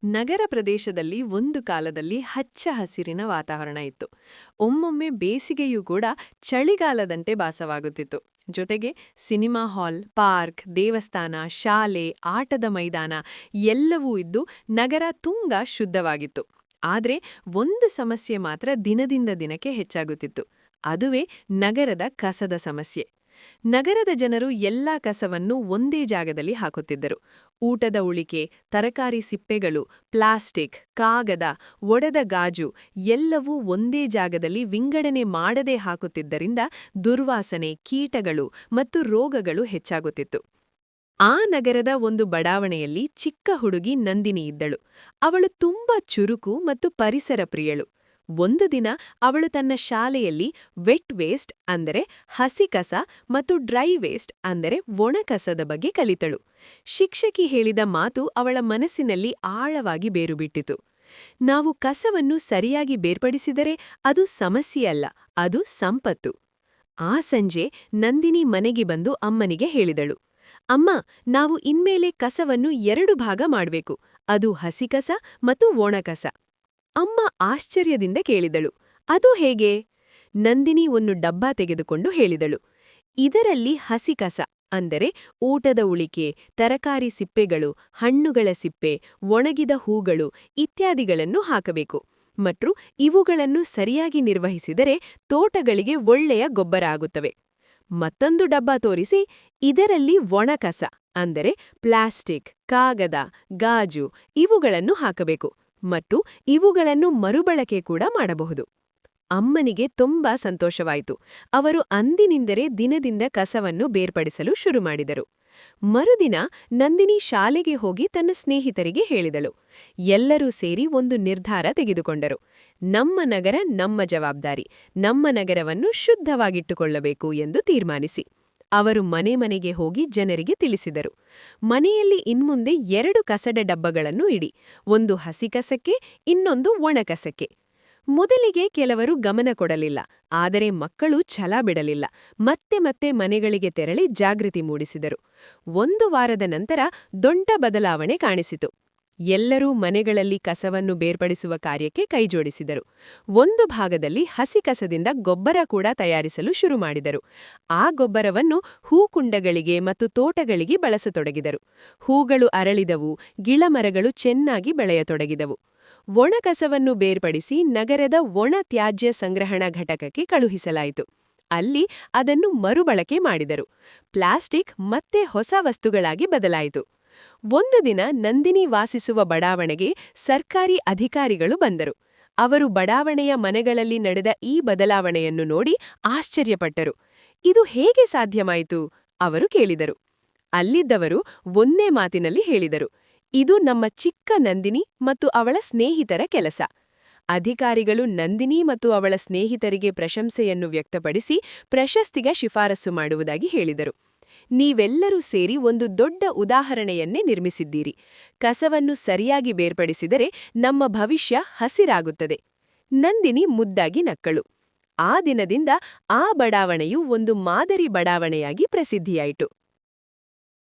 ನಗರ ಪ್ರದೇಶದಲ್ಲಿ ಒಂದು ಕಾಲದಲ್ಲಿ ಹಚ್ಚ ಹಸಿರಿನ ವಾತಾವರಣ ಇತ್ತು. ಒಮ್ಮೊಮ್ಮೆ ಬೇಸಿಗೆಯೂ ಕೂಡ ಚಳಿಗಾಲದಂತೆ ಭಾಸವಾಗುತ್ತಿತ್ತು. ಜೊತೆಗೆ ಸಿನಿಮಾ ಹಾಲ್, ಪಾರ್ಕ್, ದೇವಸ್ಥಾನ, ಶಾಲೆ, ಆಟದ ಮೈದಾನ ಎಲ್ಲವೂ ಇದ್ದು ನಗರ ತುಂಬಾ ಶುದ್ಧವಾಗಿತ್ತು. ಆದ್ರೆ ಒಂದು ಸಮಸ್ಯೆ ಮಾತ್ರ ದಿನದಿಂದ ದಿನಕ್ಕೆ ಹೆಚ್ಚಾಗುತ್ತಿತ್ತು. ಅದುವೇ ನಗರದ ಕಸದ ಸಮಸ್ಯೆ. ನಗರದ ಜನರು ಎಲ್ಲಾ ಕಸವನ್ನು ಒಂದೇ ಜಾಗದಲ್ಲಿ ಹಾಕುತ್ತಿದ್ದರು. ಊಟದ ಉಳಿಕೆ, ತರಕಾರಿ ಸಿಪ್ಪೆಗಳು, ಪ್ಲಾಸ್ಟಿಕ್, ಕಾಗದ, ಒಡೆದ ಗಾಜು ಎಲ್ಲವೂ ಒಂದೇ ಜಾಗದಲ್ಲಿ ವಿಂಗಡಣೆ ಮಾಡದೇ ಹಾಕುತ್ತಿದ್ದರಿಂದ ದುರ್ವಾಸನೆ, ಕೀಟಗಳು ಮತ್ತು ರೋಗಗಳು ಹೆಚ್ಚಾಗುತ್ತಿತ್ತು. ಆ ನಗರದ ಒಂದು ಬಡಾವಣೆಯಲ್ಲಿ ಚಿಕ್ಕ ಹುಡುಗಿ ನಂದಿನಿ ಇದ್ದಳು. ಅವಳು ತುಂಬಾ ಚುರುಕು ಮತ್ತು ಪರಿಸರ ಪ್ರಿಯಳು. ಒಂದು ದಿನ ಅವಳು ತನ್ನ ಶಾಲೆಯಲ್ಲಿ ವೆಟ್ ವೇಸ್ಟ್ ಅಂದರೆ ಹಸಿ ಕಸ ಮತ್ತು ಡ್ರೈ ವೇಸ್ಟ್ ಅಂದರೆ ಒಣ ಕಸದ ಬಗ್ಗೆ ಕಲಿತಳು. ಶಿಕ್ಷಕಿ ಹೇಳಿದ ಮಾತು ಅವಳ ಮನಸ್ಸಿನಲ್ಲಿ ಆಳವಾಗಿ ಬೇರುಬಿಟ್ಟಿತು. ನಾವು ಕಸವನ್ನು ಸರಿಯಾಗಿ ಬೇರ್ಪಡಿಸಿದರೆ ಅದು ಸಮಸ್ಯೆಯಲ್ಲ, ಅದು ಸಂಪತ್ತು. ಆ ಸಂಜೆ ನಂದಿನಿ ಮನೆಗೆ ಬಂದು ಅಮ್ಮನಿಗೆ ಹೇಳಿದಳು, ಅಮ್ಮ, ನಾವು ಇನ್ಮೇಲೆ ಕಸವನ್ನು 2 ಭಾಗ ಮಾಡ್ಬೇಕು, ಅದು ಹಸಿ ಕಸ ಮತ್ತು ಒಣ ಕಸ. ಅಮ್ಮ ಆಶ್ಚರ್ಯದಿಂದ ಕೇಳಿದಳು, ಅದು ಹೇಗೆ? ನಂದಿನಿ ಒಂದು ಡಬ್ಬ ತೆಗೆದುಕೊಂಡು ಹೇಳಿದಳು, ಇದರಲ್ಲಿ ಹಸಿ ಕಸ ಅಂದರೆ ಊಟದ ಉಳಿಕೆ, ತರಕಾರಿ ಸಿಪ್ಪೆಗಳು, ಹಣ್ಣುಗಳ ಸಿಪ್ಪೆ, ಒಣಗಿದ ಹೂಗಳು ಇತ್ಯಾದಿಗಳನ್ನು ಹಾಕಬೇಕು. ಮತ್ತು ಇವುಗಳನ್ನು ಸರಿಯಾಗಿ ನಿರ್ವಹಿಸಿದರೆ ತೋಟಗಳಿಗೆ ಒಳ್ಳೆಯ ಗೊಬ್ಬರ ಆಗುತ್ತವೆ. ಮತ್ತೊಂದು ಡಬ್ಬ ತೋರಿಸಿ, ಇದರಲ್ಲಿ ಒಣ ಕಸ ಅಂದರೆ ಪ್ಲಾಸ್ಟಿಕ್, ಕಾಗದ, ಗಾಜು ಇವುಗಳನ್ನು ಹಾಕಬೇಕು ಮತ್ತು ಇವುಗಳನ್ನು ಮರುಬಳಕೆ ಕೂಡ ಮಾಡಬಹುದು. ಅಮ್ಮನಿಗೆ ತುಂಬಾ ಸಂತೋಷವಾಯಿತು. ಅವರು ಅಂದಿನಿಂದಲೇ ದಿನದಿಂದ ಕಸವನ್ನು ಬೇರ್ಪಡಿಸಲು ಶುರು ಮಾಡಿದರು. ಮರುದಿನ ನಂದಿನಿ ಶಾಲೆಗೆ ಹೋಗಿ ತನ್ನ ಸ್ನೇಹಿತರಿಗೆ ಹೇಳಿದಳು. ಎಲ್ಲರೂ ಸೇರಿ ಒಂದು ನಿರ್ಧಾರ ತೆಗೆದುಕೊಂಡರು. ನಮ್ಮ ನಗರ ನಮ್ಮ ಜವಾಬ್ದಾರಿ, ನಮ್ಮ ನಗರವನ್ನು ಶುದ್ಧವಾಗಿಟ್ಟುಕೊಳ್ಳಬೇಕು ಎಂದು ತೀರ್ಮಾನಿಸಿ ಅವರು ಮನೆ ಮನೆಗೆ ಹೋಗಿ ಜನರಿಗೆ ತಿಳಿಸಿದರು. ಮನೆಯಲ್ಲಿ ಇನ್ಮುಂದೆ 2 ಕಸದ ಡಬ್ಬಗಳನ್ನು ಇಡಿ, ಒಂದು ಹಸಿ ಕಸಕ್ಕೆ, ಇನ್ನೊಂದು ಒಣ ಕಸಕ್ಕೆ. ಮೊದಲಿಗೆ ಕೆಲವರು ಗಮನ ಕೊಡಲಿಲ್ಲ, ಆದರೆ ಮಕ್ಕಳು ಛಲ ಬಿಡಲಿಲ್ಲ. ಮತ್ತೆ ಮತ್ತೆ ಮನೆಗಳಿಗೆ ತೆರಳಿ ಜಾಗೃತಿ ಮೂಡಿಸಿದರು. 1 ವಾರದ ನಂತರ ದೊಡ್ಡ ಬದಲಾವಣೆ ಕಾಣಿಸಿತು. ಎಲ್ಲರೂ ಮನೆಗಳಲ್ಲಿ ಕಸವನ್ನು ಬೇರ್ಪಡಿಸುವ ಕಾರ್ಯಕ್ಕೆ ಕೈಜೋಡಿಸಿದರು. ಒಂದು ಭಾಗದಲ್ಲಿ ಹಸಿ ಕಸದಿಂದ ಗೊಬ್ಬರ ಕೂಡ ತಯಾರಿಸಲು ಶುರು ಮಾಡಿದರು. ಆ ಗೊಬ್ಬರವನ್ನು ಹೂಕುಂಡಗಳಿಗೆ ಮತ್ತು ತೋಟಗಳಿಗೆ ಬಳಸತೊಡಗಿದರು. ಹೂಗಳು ಅರಳಿದವು, ಗಿಳಮರಗಳು ಚೆನ್ನಾಗಿ ಬೆಳೆಯತೊಡಗಿದವು. ಒಣ ಕಸವನ್ನು ಬೇರ್ಪಡಿಸಿ ನಗರದ ಒಣ ತ್ಯಾಜ್ಯ ಸಂಗ್ರಹಣಾ ಘಟಕಕ್ಕೆ ಕಳುಹಿಸಲಾಯಿತು. ಅಲ್ಲಿ ಅದನ್ನು ಮರುಬಳಕೆ ಮಾಡಿದರು. ಪ್ಲಾಸ್ಟಿಕ್ ಮತ್ತೆ ಹೊಸ ವಸ್ತುಗಳಾಗಿ ಬದಲಾಯಿತು. ಒಂದು ದಿನ ನಂದಿನಿ ವಾಸಿಸುವ ಬಡಾವಣೆಗೆ ಸರ್ಕಾರಿ ಅಧಿಕಾರಿಗಳು ಬಂದರು. ಅವರು ಬಡಾವಣೆಯ ಮನೆಗಳಲ್ಲಿ ನಡೆದ ಈ ಬದಲಾವಣೆಯನ್ನು ನೋಡಿ ಆಶ್ಚರ್ಯಪಟ್ಟರು. ಇದು ಹೇಗೆ ಸಾಧ್ಯವಾಯಿತು? ಅವರು ಕೇಳಿದರು. ಅಲ್ಲಿದ್ದವರು ಒಂದೇ ಮಾತಿನಲ್ಲಿ ಹೇಳಿದರು, ಇದು ನಮ್ಮ ಚಿಕ್ಕ ನಂದಿನಿ ಮತ್ತು ಅವಳ ಸ್ನೇಹಿತರ ಕೆಲಸ. ಅಧಿಕಾರಿಗಳು ನಂದಿನಿ ಮತ್ತು ಅವಳ ಸ್ನೇಹಿತರಿಗೆ ಪ್ರಶಂಸೆಯನ್ನು ವ್ಯಕ್ತಪಡಿಸಿ ಪ್ರಶಸ್ತಿಗೆ ಶಿಫಾರಸು ಮಾಡುವುದಾಗಿ ಹೇಳಿದರು. ನೀವೆಲ್ಲರೂ ಸೇರಿ ಒಂದು ದೊಡ್ಡ ಉದಾಹರಣೆಯನ್ನೇ ನಿರ್ಮಿಸಿದ್ದೀರಿ. ಕಸವನ್ನು ಸರಿಯಾಗಿ ಬೇರ್ಪಡಿಸಿದರೆ ನಮ್ಮ ಭವಿಷ್ಯ ಹಸಿರಾಗುತ್ತದೆ. ನಂದಿನಿ ಮುದ್ದಾಗಿ ನಕ್ಕಳು. ಆ ದಿನದಿಂದ ಆ ಬಡಾವಣೆಯು ಒಂದು ಮಾದರಿ ಬಡಾವಣೆಯಾಗಿ ಪ್ರಸಿದ್ಧಿಯಾಯಿತು.